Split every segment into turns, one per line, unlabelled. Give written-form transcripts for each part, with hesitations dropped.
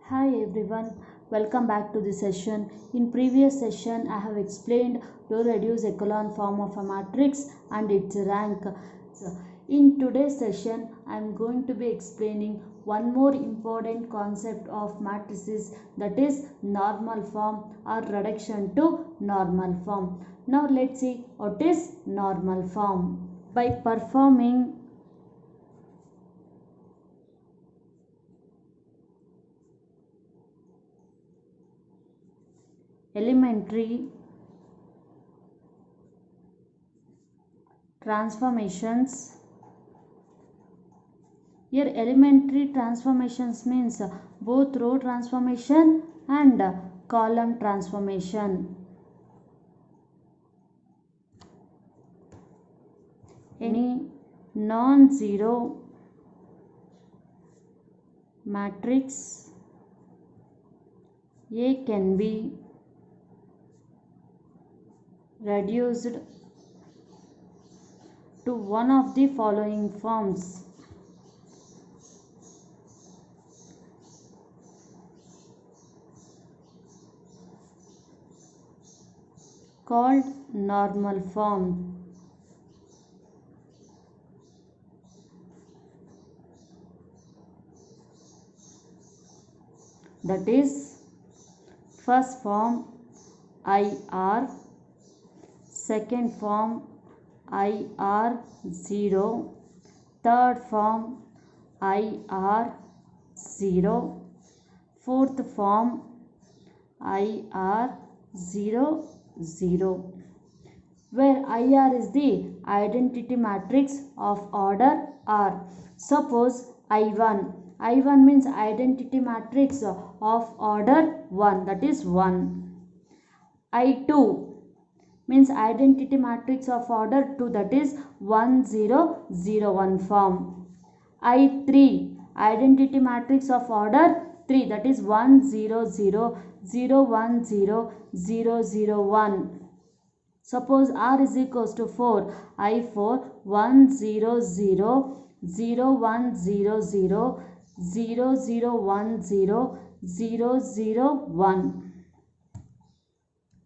Hi everyone, welcome back to the session. In previous session I have explained row reduced echelon form of a matrix and its rank. So, in today's session I am going to be explaining one more important concept of matrices, that is normal form or reduction to normal form. Now let's see what is normal form. By performing elementary transformations. Here elementary transformations means both row transformation and column transformation. Any non-zero matrix A can be reduced to one of the following forms. Called normal form. That is, first form IR, second form IR0, third form IR0, fourth form IR00, where IR is the identity matrix of order R. Suppose I1 means identity matrix of order 1, that is 1. I2 means identity matrix of order 2, that is 1001 form. I3 identity matrix of order 3, that is 100010001. Suppose R is equals to 4, I4 1000000100010,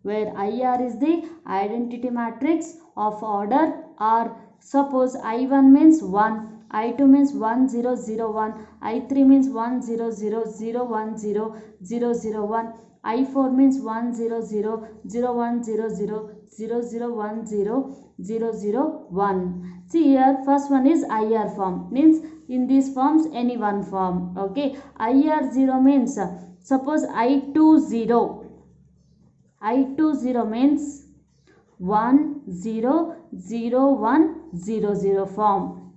where IR is the identity matrix of order R. Suppose I1 means 1, I2 means 1001, I3 means 100010001, I4 means 1000100100001. See here, first one is IR form, means in these forms any one form. Okay, IR0 means suppose I20 means 100100 form.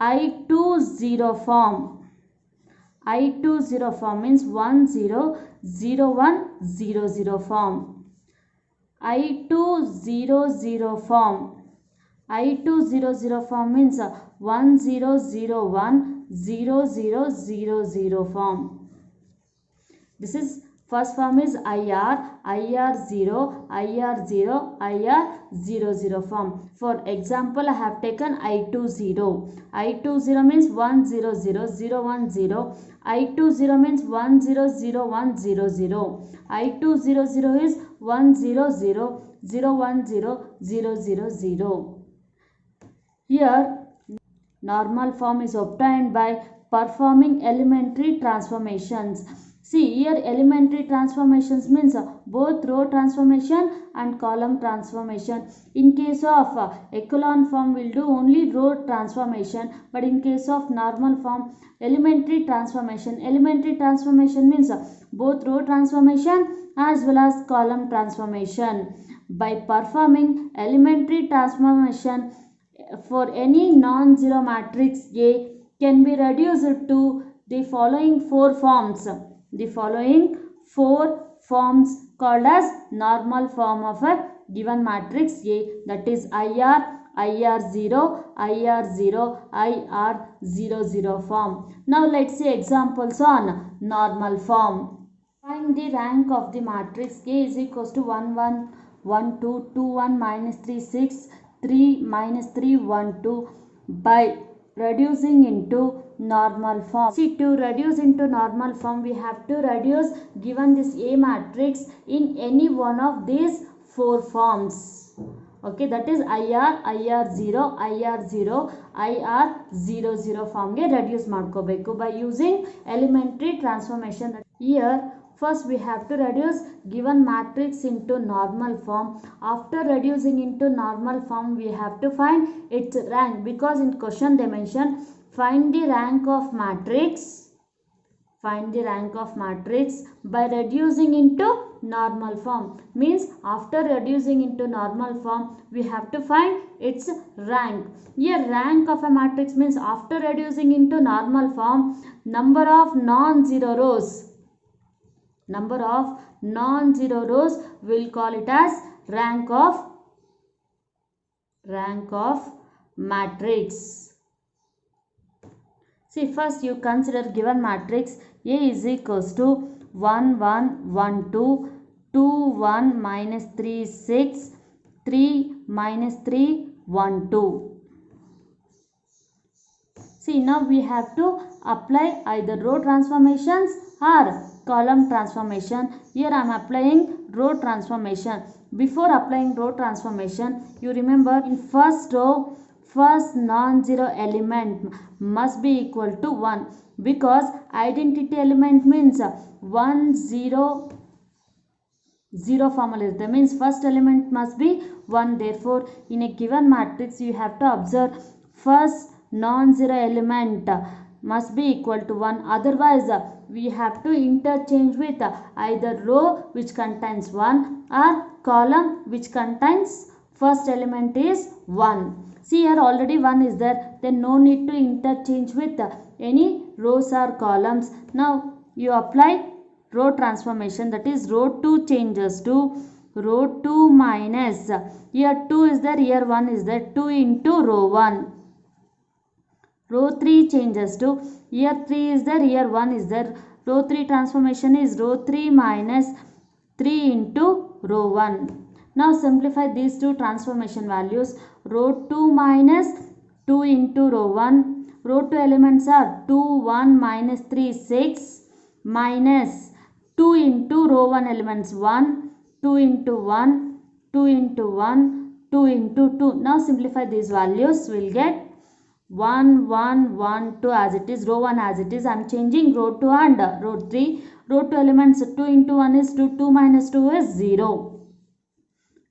I20 form means 100100 form. I200 form means 10010000 form. This is first form is IR0, IR00 form. For example, I have taken I20. I20 means 100010, I20 means 100100, I200 is 100010000. Here normal form is obtained by performing elementary transformations. See here, elementary transformations means both row transformation and column transformation. In case of echelon form will do only row transformation, but in case of normal form elementary transformation means both row transformation as well as column transformation. By performing elementary transformation for any non-zero matrix A can be reduced to the following four forms. The following four forms called as normal form of a given matrix A, that is IR, IR0, IR00 form. Now let's see examples on normal form. Find the rank of the matrix A is equals to 1 1 1 2 2 1 minus 3 6 3 minus 3 1 2 by reducing into normal form. See, to reduce into normal form, we have to reduce given this A matrix in any one of these four forms. Okay, that is IR0, IR0, IR00 form ಗೆ reduce ಮಾಡ್ಕೋಬೇಕು by using elementary transformation. Here first we have to reduce given matrix into normal form. After reducing into normal form, we have to find its rank, because in question they mention find the rank of matrix. Find the rank of matrix by reducing into normal form. Means after reducing into normal form, we have to find its rank. Here rank of a matrix means after reducing into normal form, number of non-zero rows. Number of non-zero rows, we'll call it as rank of matrix. See, first you consider given matrix A is equals to 1 1 1 2 2 1 minus 3 6 3 minus 3 1 2. See, now we have to apply either row transformations or column transformation. Here I am applying row transformation. Before applying row transformation, you remember in first row, first non-zero element must be equal to 1, because identity element means 1 0 0 formula is there, means first element must be 1. Therefore in a given matrix you have to observe first non-zero element must be equal to 1, otherwise we have to interchange with either row which contains 1 or column which contains first element is 1. See, here already 1 is there, then no need to interchange with any rows or columns. Now you apply row transformation, that is row 2 changes to row 2 minus, here 2 is there, here 1 is there, 2 into row 1. Row 3 changes to, here 3 is there, here 1 is there, row 3 transformation is row 3 minus 3 into row 1. Now simplify these two transformation values. Row 2 minus 2 into row 1. Row 2 elements are 2 1 minus 3 6 minus 2 into row 1 elements 1, 2 into 1, 2 into 1, 2 into 2. Now simplify these values, we will get 1 1 1 2 as it is, row 1 as it is. I am changing row 2 and row 3. Row 2 elements 2 into 1 is 2, 2 minus 2 is 0.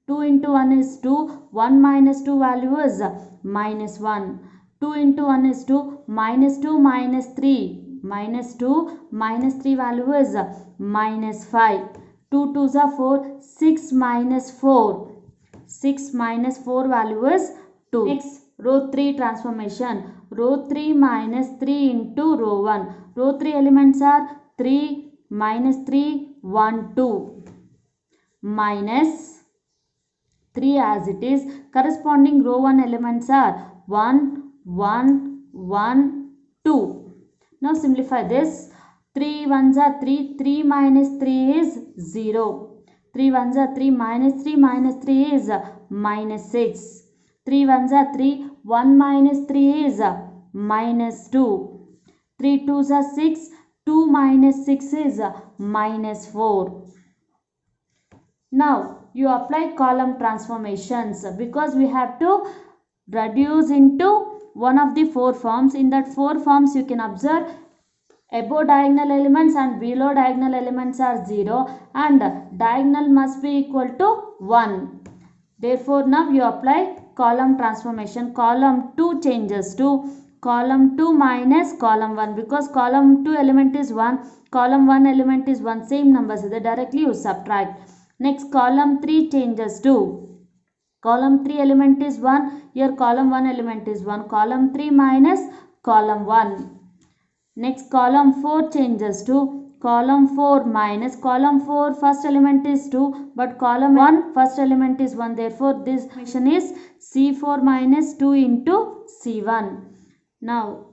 2 into 1 is 2, 1 minus 2 value is minus 1. 2 into 1 is 2, minus 2 minus 3, minus 2 minus 3 value is minus 5. 2 2s are 4, 6 minus 4, 6 minus 4 value is 2. Next, row 3 transformation. Row 3 minus 3 into row 1. Row 3 elements are 3 minus 3 1 2 minus 3 as it is. Corresponding row 1 elements are 1 1 1 2. Now simplify this. 3 1s are 3, 3 minus 3 is 0. 3 1s are 3, minus 3 is minus 6. 3 1s are 3, 1 minus 3 is minus 2. 3 2s are 6, 2 minus 6 is minus 4. Now you apply column transformations, because we have to reduce into one of the four forms. In that four forms you can observe above diagonal elements and below diagonal elements are 0 and diagonal must be equal to 1. Therefore now you apply column transformation. Column 2 changes to column 2 minus column 1, because column 2 element is 1, column 1 element is 1, same numbers, so directly you subtract. Next, column 3 changes to column 3 element is 1, here column 1 element is 1, column 3 minus column 1. Next, column 4 changes to column 4 minus column 4 first element is 2, but column 1 first element is 1. Therefore this equation is C4 minus 2 into C1. Now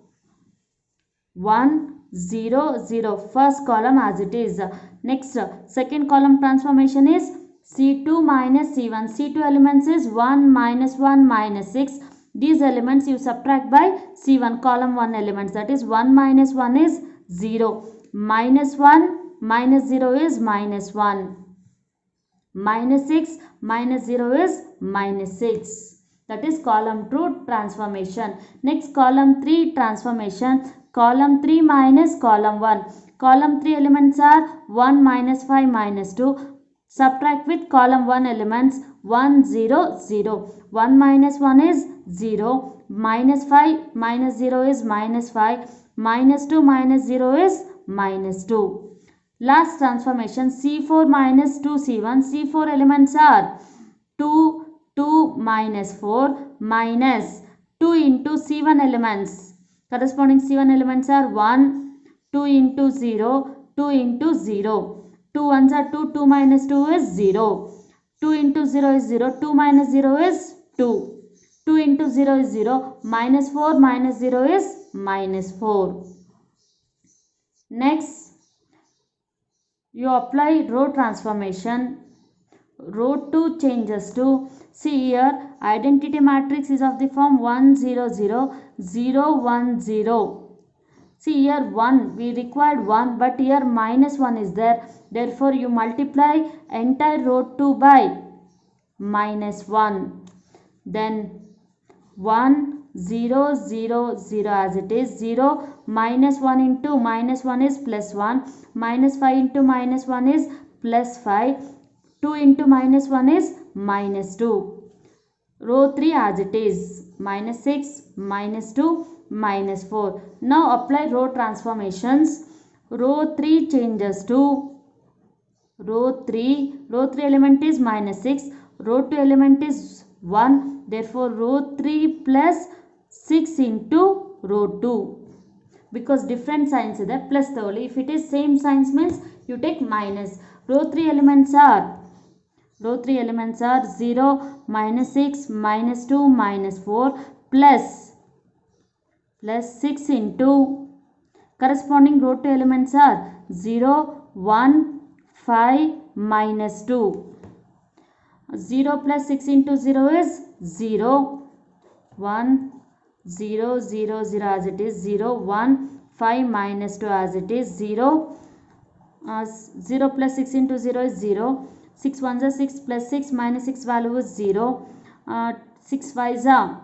1 0 0 first column as it is. Next, second column transformation is C2 minus C1. C2 elements is 1 minus 1 minus 6 These elements you subtract by C1, column 1 elements, that is 1 minus 1 is 0, minus 1 minus 0 is minus 1, minus 6 minus 0 is minus 6. That is column 2 transformation. Next, column 3 transformation. Column 3 minus column 1. Column 3 elements are 1 minus 5 minus 2. Subtract with column 1 elements 1 0 0. 1 minus 1 is 0. Minus 5 minus 0 is minus 5. Minus 2 minus 0 is minus 2. Last transformation, C4 minus 2 C1. C4 elements are 2, 2 minus 4 minus 2 into C1 elements. Corresponding C1 elements are 1, 2 into 0, 2 into 0. 2 ones are 2, 2 minus 2 is 0. 2 into 0 is 0, 2 minus 0 is 2. 2 into 0 is 0, minus 4 minus 0 is minus 4. Next, you apply row transformation. Row 2 changes to, see here, identity matrix is of the form 1 0 0 0 1 0. See here 1, we required 1, but here minus 1 is there. Therefore, you multiply entire row 2 by minus 1. Then 1 0 0 0 as it is. 0 minus 1 into minus 1 is plus 1. Minus 5 into minus 1 is plus 5. 2 into minus 1 is minus 2. Row 3 as it is. Minus 6, minus 2, minus 4. Now apply row transformations. Row 3 changes to row 3. Row 3 element is minus 6. Row 2 element is 1. Therefore, row 3 plus 6 into row 2. Because different signs is there, plus the only. If it is same signs means you take minus. Row 3 elements are 0, minus 6, minus 2, minus 4 plus 6 into corresponding row 2 elements are 0, 1, 5, minus 2. 0 plus 6 into 0 is 0, 1, 0, 0, 0 as it is, 0, 1, 5 minus 2 as it is, 0. 0 plus 6 into 0 is 0. 6 ones are 6 plus 6 minus 6 value is 0. 6 5s are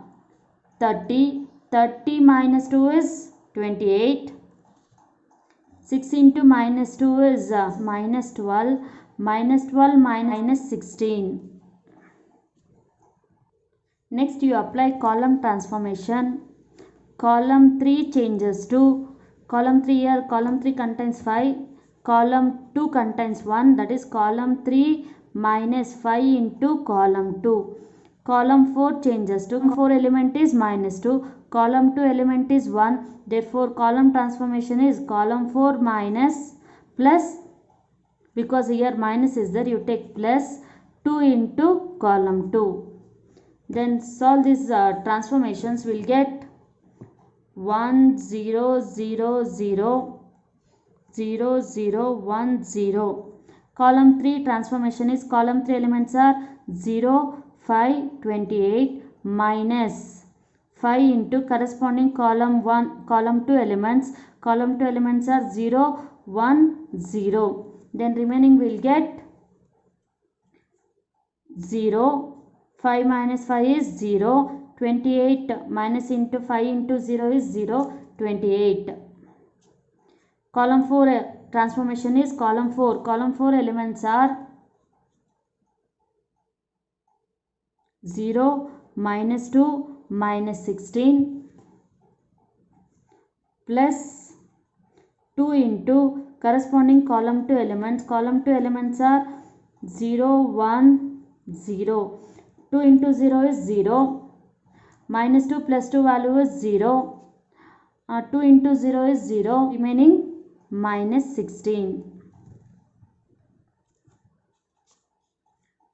30. 30 minus 2 is 28. 6 into minus 2 is minus 12. Minus 12 minus 16. Next, you apply column transformation. Column 3 changes to column 3 here. Column 3 contains 5. Column 2 contains 1, that is column 3 minus 5 into column 2. Column 4 changes to, 4 element is minus 2, column 2 element is 1, therefore column transformation is column 4 minus plus, because here minus is there, you take plus 2 into column 2. Then solve these transformations, will get 1 0 0 0 0 0 1 0. Column 3 transformation is, column 3 elements are 0 5 28 minus 5 into corresponding column 1 column 2 elements. Column 2 elements are 0 1 0. Then remaining will get 0. 5 minus 5 is 0. 28 minus into 5 into 0 is 0. 28. Column 4 transformation is column 4. Column 4 elements are 0, minus 2, minus 16 plus 2 into corresponding column 2 elements. Column 2 elements are 0, 1, 0. 2 into 0 is 0. Minus 2 plus 2 value is 0. 2 into 0 is 0. Remaining minus 16.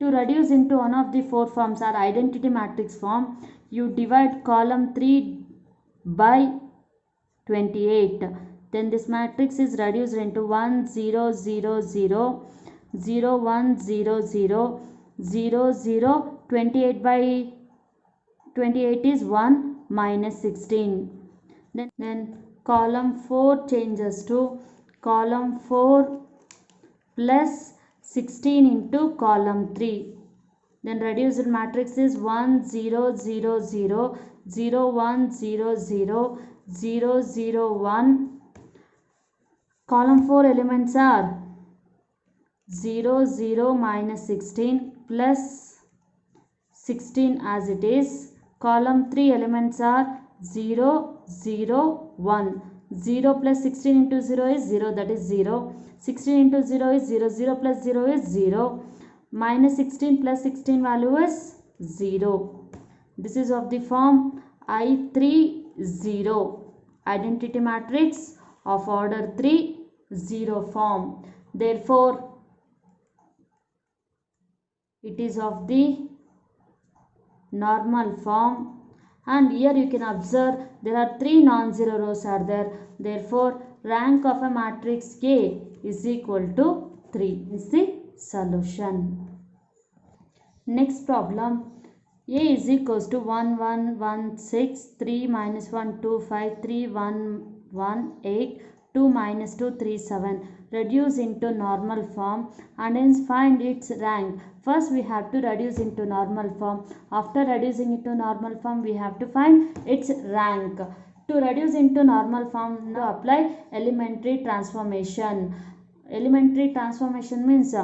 To reduce into one of the 4 forms or identity matrix form, you divide column 3 by 28. Then this matrix is reduced into 1 0 0 0 0 1 0 0 0 0 28 by 28 is 1 minus 16. Then column 4 changes to column 4 plus 16 into column 3. Then reduced matrix is 1 0 0 0 0 1 0 0 0 0 1. Column 4 elements are 0 0 minus 16 plus 16 as it is. Column 3 elements are 0 0 1. 0 plus 16 into 0 is 0, that is 0. 16 into 0 is 0. 0 plus 0 is 0. Minus 16 plus 16 value is 0. This is of the form I3 0. Identity matrix of order 3 0 form. Therefore, it is of the normal form. And here you can observe there are 3 non-zero rows are there. Therefore, rank of a matrix A is equal to 3 is the solution. Next problem. A is equals to 1 1 1 6 3 minus 1 2 5 3 1 1 8 2 minus 2 3 7. Reduce into normal form and hence find its rank. First we have to reduce into normal form. After reducing into normal form we have to find its rank. To reduce into normal form, now apply elementary transformation. Elementary transformation means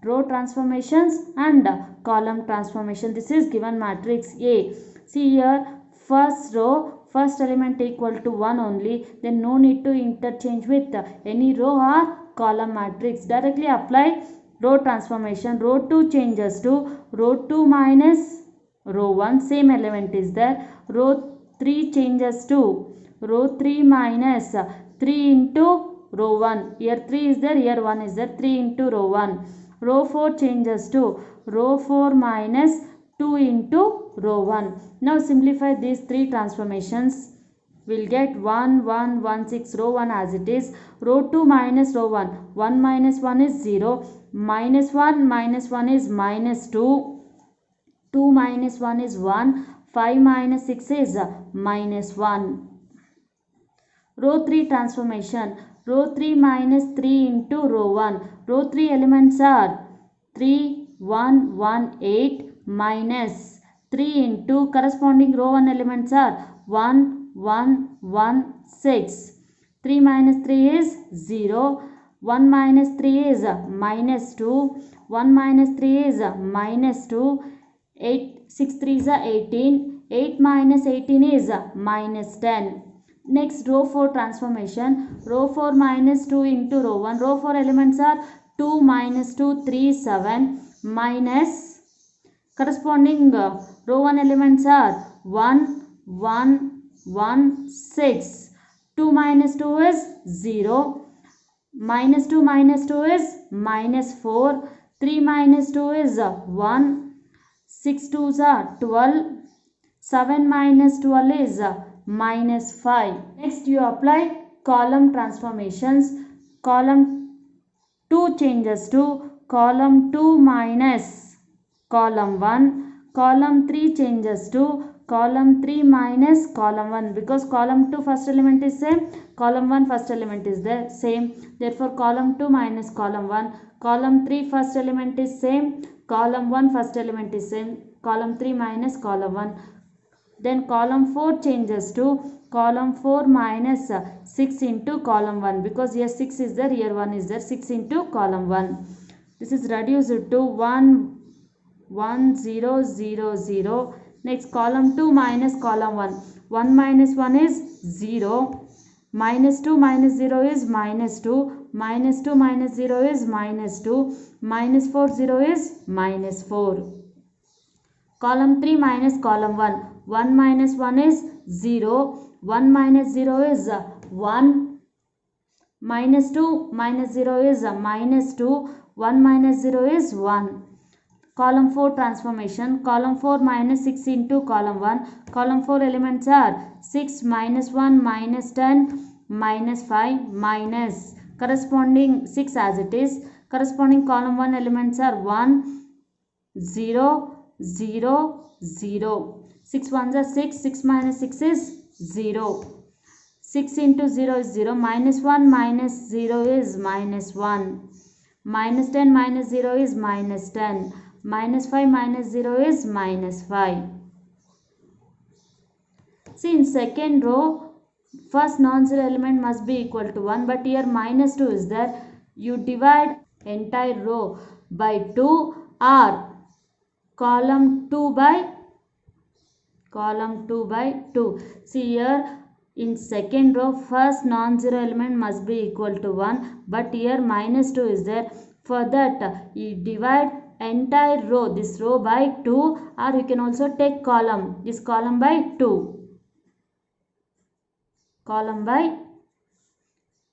row transformations and column transformation. This is given matrix A. See here, first row, first element equal to 1 only, then no need to interchange with any row or column matrix. Directly apply row transformation. Row 2 changes to row 2 minus row 1, same element is there. Row 3 changes to row 3 minus 3 into row 1. Here 3 is there, here 1 is there, 3 into row 1. Row 4 changes to row 4 minus 2 into row 1. Now simplify these 3 transformations. We'll get 1 1 1 6 row 1 as it is. Row 2 minus row 1. 1 minus 1 is 0. Minus 1 is minus 2. 2 minus 1 is 1. 5 minus 6 is minus 1. Row 3 transformation. Row 3 minus 3 into row 1. Row 3 elements are 3, 1, 1, 8 minus 3 into corresponding row 1 elements are 1, 1, 1, 6. 3 minus 3 is 0. 1 minus 3 is minus 2. 1 minus 3 is minus 2. 6 3 is 18. 8 minus 18 is minus 10. Next, row 4 transformation. Row 4 minus 2 into row 1. Row 4 elements are 2 minus 2, 3, 7 minus corresponding row 1 elements are 1, 1, 1, 6. 2 minus 2 is 0. Minus 2 is minus 4. 3 minus 2 is 1. 6 2s are 12. 7 minus 12 is minus 5. Next you apply column transformations. Column 2 changes to column 2 minus column 1. Column 3 changes to column 3 minus column 1 because column 2 first element is same, column 1 first element is there same. Therefore column 2 minus column 1. Column 3 first element is same, column 1 first element is same, column 3 minus column 1. Then column 4 changes to column 4 minus 6 into column 1 because here 6 is there, here 1 is there, 6 into column 1. This is reduced to 1, 1, 0, 0, 0. Next column 2 minus column 1. 1 minus 1 is 0. Minus 2 minus 0 is minus 2. Minus 2 minus 0 is minus 2. Minus 4 0 is minus 4. Column 3 minus column 1. 1 minus 1 is 0. 1 minus 0 is 1. Minus 2 minus 0 is minus 2. 1 minus 0 is 1. Column 4 transformation. Column 4 minus 6 into column 1. Column 4 elements are 6 minus 1 minus 10 minus 5 minus corresponding 6 as it is. Corresponding column 1 elements are 1, 0, 0, 0. 6 ones are 6. 6 minus 6 is 0. 6 into 0 is 0. Minus 1 minus 0 is minus 1. Minus 10 minus 0 is minus 10. Minus 5 minus 0 is minus 5. See, in second row, first non-zero element must be equal to 1, but here minus 2 is there. You divide entire row by 2 or column 2 by 2. See here, in second row, first non-zero element must be equal to 1, but here minus 2 is there. For that, you divide entire row, this row by 2, or you can also take column, this column by 2. Column by,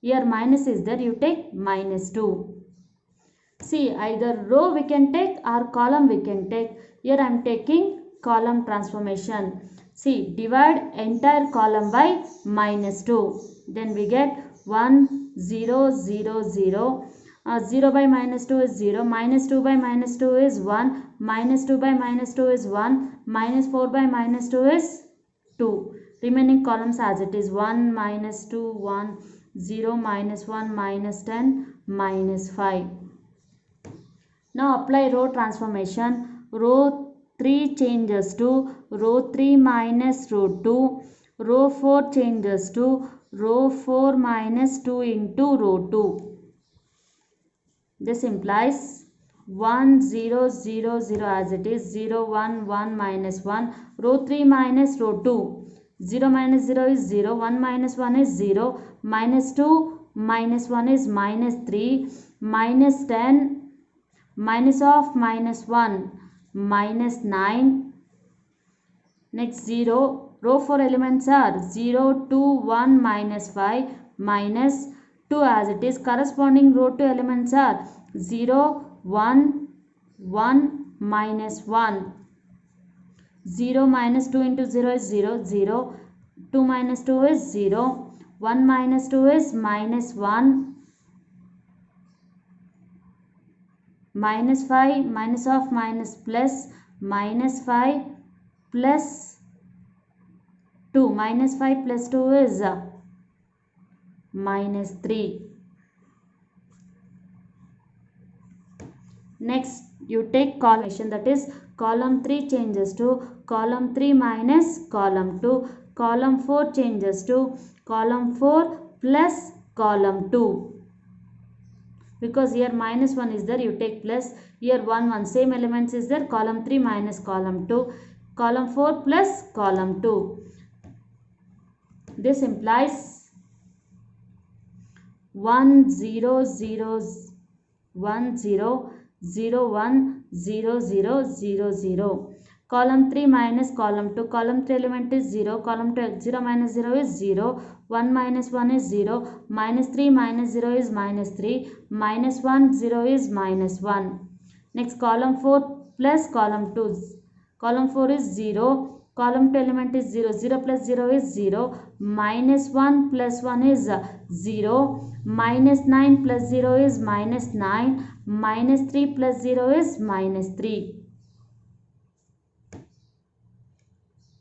here minus is there, you take minus 2. See, either row we can take or column we can take. Here I am taking column transformation. See, divide entire column by minus 2. Then we get 1, 0, 0, 0. 0 by minus 2 is 0. Minus 2 by minus 2 is 1. Minus 2 by minus 2 is 1. Minus 4 by minus 2 is 2. Remaining columns as it is 1, minus 2, 1, 0, minus 1, minus 10, minus 5. Now apply row transformation. Row 3 changes to row 3 minus row 2. Row 4 changes to row 4 minus 2 into row 2. This implies 1, 0, 0, 0 as it is. 0, 1, 1, minus 1. Row 3 minus row 2. 0 minus 0 is 0. 1 minus 1 is 0. Minus 2 minus 1 is minus 3. Minus 10. Minus of minus 1. Minus 9. Next 0. Row 4 elements are 0, 2, 1, minus 5, minus 2 as it is. Corresponding row 2 elements are 0, 1, 1, minus 1. 0 minus 2 into 0 is 0, 0. 2 minus 2 is 0. 1 minus 2 is minus 1. Minus 5, minus of minus plus, minus 5 plus 2. Minus 5 plus 2 is minus 3. Next, you take column, that is column 3 changes to column 3 minus column 2. Column 4 changes to column 4 plus column 2. Because here minus 1 is there, you take plus. Here 1, 1, same elements is there. Column 3 minus column 2. Column 4 plus column 2. This implies 1, 0, 0, 1, 0, 0, 1, 0, 0, 0, 0. Column 3 minus column 2. Column 3 element is 0. Column 2, 0 minus 0 is 0. 1 minus 1 is 0. Minus 3 minus 0 is minus 3. Minus 1, 0 is minus 1. Next, column 4 plus column 2. Column 4 is 0. Column 2 element is 0. 0 plus 0 is 0. Minus 1 plus 1 is 0. Minus 9 plus 0 is minus 9. Minus 3 plus 0 is minus 3.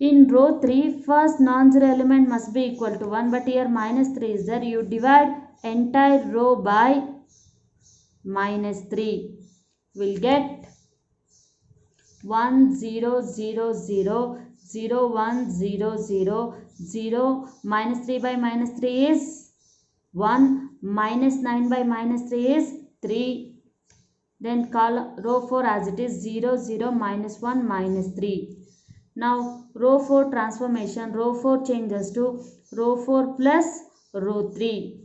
In row 3, first non-zero element must be equal to 1, but here minus 3 is there. You divide entire row by minus 3. We'll get 1, 0, 0, 0, 0, 1, 0, 0, 0. Minus 3 by minus 3 is 1. Minus 9 by minus 3 is 3. Then row 4 as it is 0, 0, minus 1, minus 3. Now row 4 transformation. Row 4 changes to row 4 plus row 3.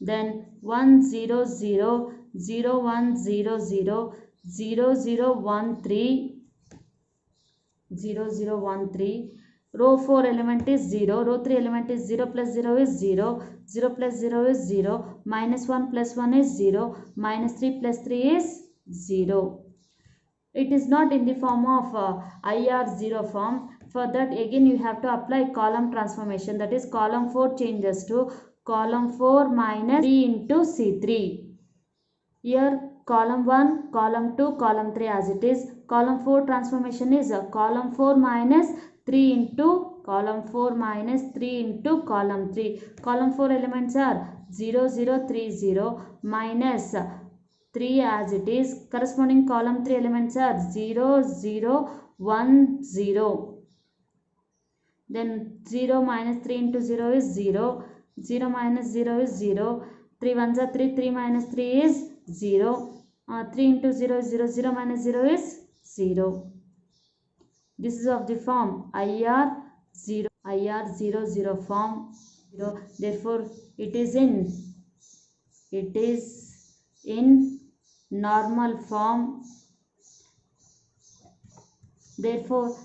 Then 1, 0, 0, 0, 1, 0, 0, 0, 0, 1, 3, 0, 0, 1, 3. Row 4 element is 0. Row 3 element is 0 plus 0 is 0. 0 plus 0 is 0. Minus 1 plus 1 is 0. Minus 3 plus 3 is 0. It is not in the form of IR0 form. For that, again you have to apply column transformation. That is, column 4 changes to column 4 minus 3 into C3. Here column 1, column 2, column 3 as it is. column 4 transformation is column 4 minus 3 into column 4 minus 3 into column 3. Column 4 elements are 0 0 3 0 minus 3 as it is. Corresponding column 3 elements are 0 0 1 0. Then 0 minus 3 into 0 is 0. 0 minus 0 is 0. 3 ones are 3. 3 minus 3 is 0. 3 into 0 is 0. 0 minus 0 is 0. This is of the form IR 0 form. Therefore, it is in normal form. Therefore,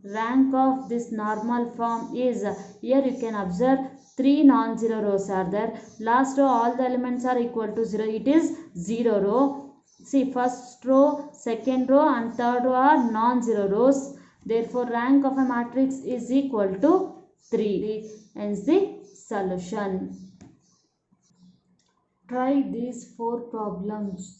rank of this normal form is, here you can observe 3 non-zero rows are there. Last row all the elements are equal to 0. It is 0 row. See, first row, second row and third row are non-zero rows. Therefore, rank of a matrix is equal to 3. Hence the solution. Try these 4 problems.